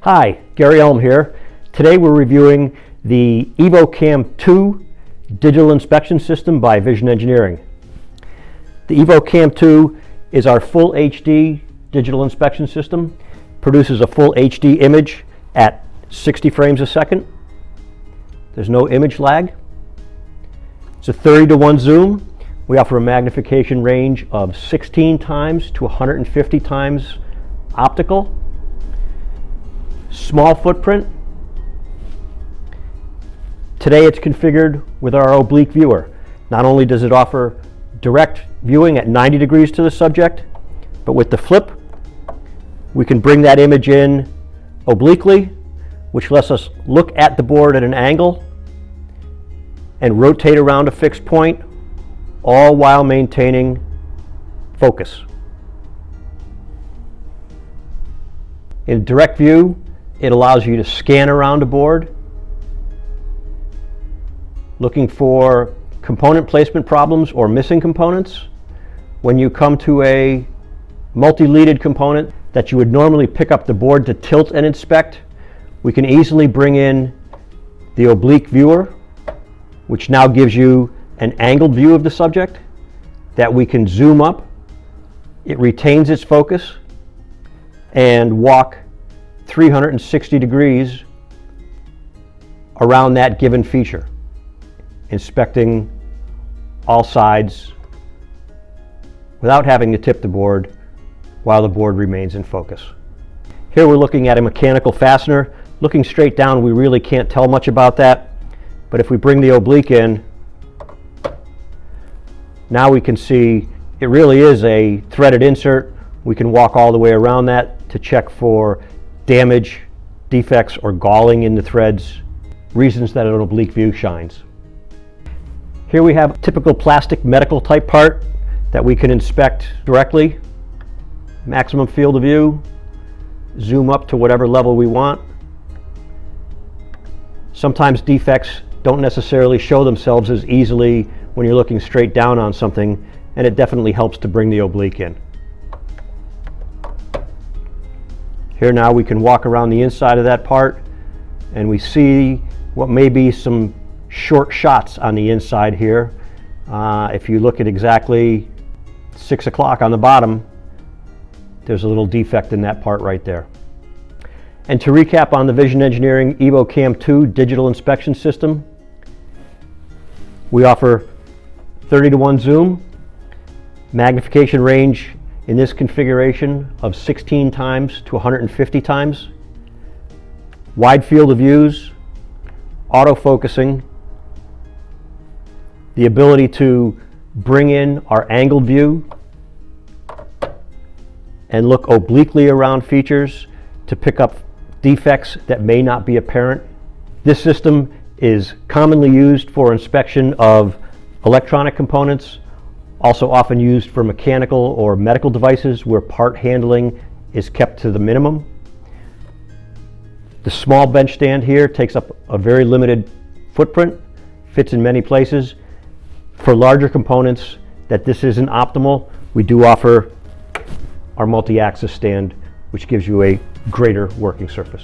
Hi, Gary Elm here. Today we're reviewing the EVO Cam II digital inspection system by Vision Engineering. The EVO Cam II is our full HD digital inspection system. Produces a full HD image at 60 frames a second. There's no image lag. It's a 30:1 zoom. We offer a magnification range of 16 times to 150 times optical. Small footprint. Today it's configured with our Oblique viewer. Not only does it offer direct viewing at 90 degrees to the subject, but with the flip, we can bring that image in obliquely, which lets us look at the board at an angle and rotate around a fixed point, all while maintaining focus. In direct view, it allows you to scan around a board, looking for component placement problems or missing components. When you come to a multi-leaded component that you would normally pick up the board to tilt and inspect, we can easily bring in the Oblique viewer, which now gives you an angled view of the subject that we can zoom up. It retains its focus and walk 360 degrees around that given feature, inspecting all sides without having to tip the board while the board remains in focus. Here we're looking at a mechanical fastener. Looking straight down, we really can't tell much about that, but if we bring the Oblique in, now we can see it really is a threaded insert. We can walk all the way around that to check for damage, defects, or galling in the threads, reasons that an oblique view shines. Here we have a typical plastic medical type part that we can inspect directly. Maximum field of view, zoom up to whatever level we want. Sometimes defects don't necessarily show themselves as easily when you're looking straight down on something, and it definitely helps to bring the Oblique in. Here now we can walk around the inside of that part and we see what may be some short shots on the inside here. If you look at exactly 6 o'clock on the bottom, there's a little defect in that part right there. And to recap on the Vision Engineering EVO Cam II digital inspection system, we offer 30:1 zoom, magnification range in this configuration of 16 times to 150 times, wide field of views, autofocusing, the ability to bring in our angled view and look obliquely around features to pick up defects that may not be apparent. This system is commonly used for inspection of electronic components, also often used for mechanical or medical devices where part handling is kept to the minimum. The small bench stand here takes up a very limited footprint, fits in many places. For larger components that this isn't optimal, we do offer our multi-axis stand, which gives you a greater working surface.